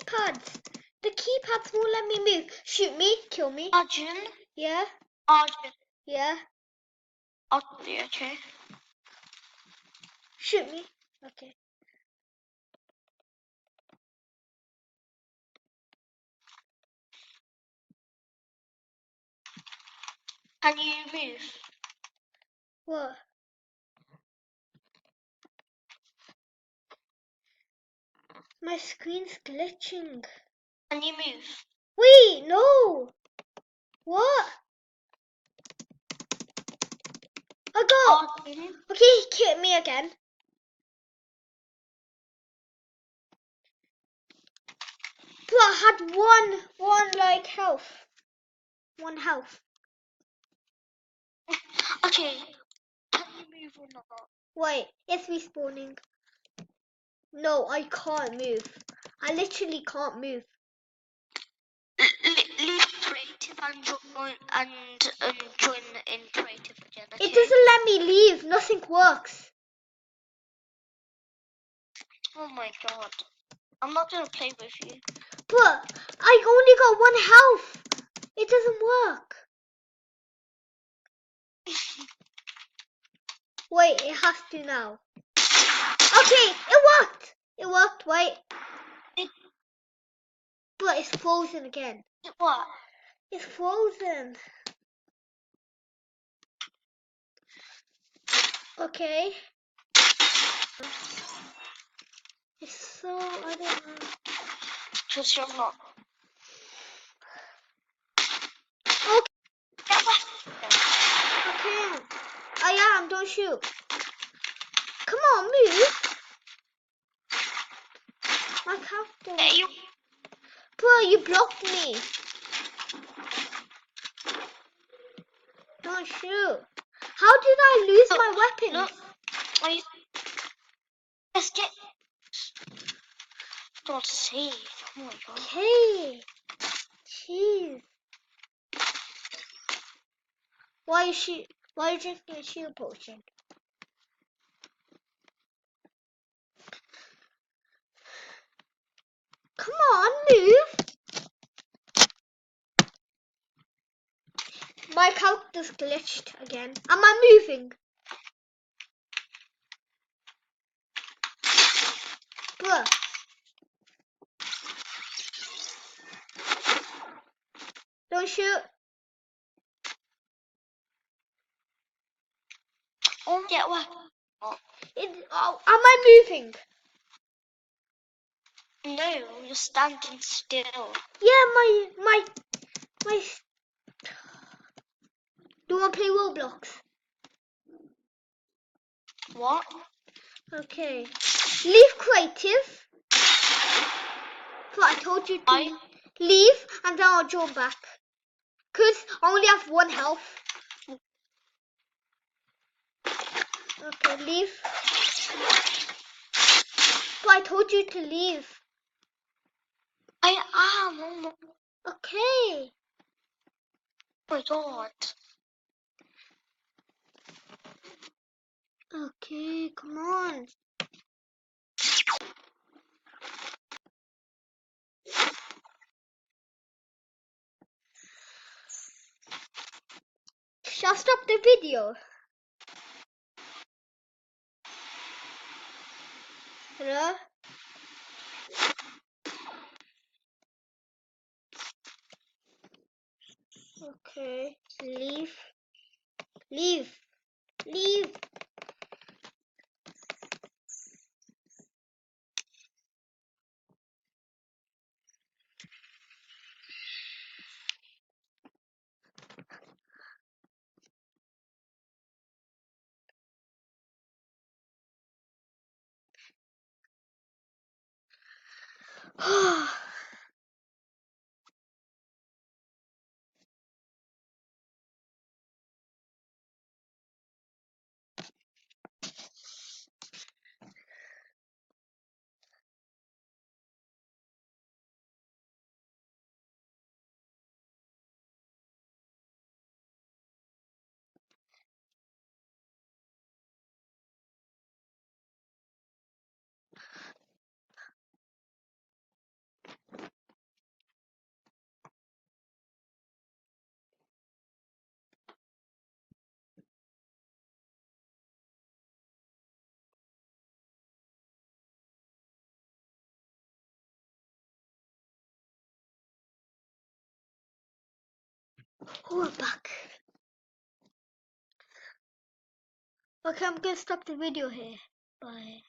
keypads. The keypads won't let me move. Shoot me, kill me. Arjun? Yeah? Arjun. Yeah? I'll be okay. Shoot me. Okay. Can you move? What? My screen's glitching. Can you move? Wait, no! What? I got... Arjun? Okay, he hit me again. But I had one like health. One health. Okay. Can you move or not? Wait, it's respawning. No, I can't move. I literally can't move. Leave creative and join in creative again, okay? It doesn't let me leave. Nothing works. Oh my god. I'm not gonna play with you. But I only got one health. It doesn't work. Wait, it has to now. Okay, it worked. It worked, wait. But it's frozen again. What? It's frozen. Okay. It's so, I don't know. Because you're not. Okay, Get left. I can't. I am, don't shoot. Come on, move. My character. Hey, you. Bro, you blocked me. Don't shoot. How did I lose my weapons? No. Let's get. God's sake. Oh my god. Okay. Jeez. Why are you drinking a shield potion? Come on, move. My character's glitched again. Am I moving? Bruh. Don't shoot. Oh, get what? Oh. Am I moving? No, you're standing still. Yeah, my. Do you want to play Roblox? What? Okay. Leave creative. But I told you to leave and then I'll join back. Because I only have one health. Okay, leave. But I told you to leave. I am. Okay. Oh my god. Okay, come on. Shall I stop the video? Hello? Okay, leave. Leave. Leave. Oh, we're back. Okay, I'm gonna stop the video here. Bye.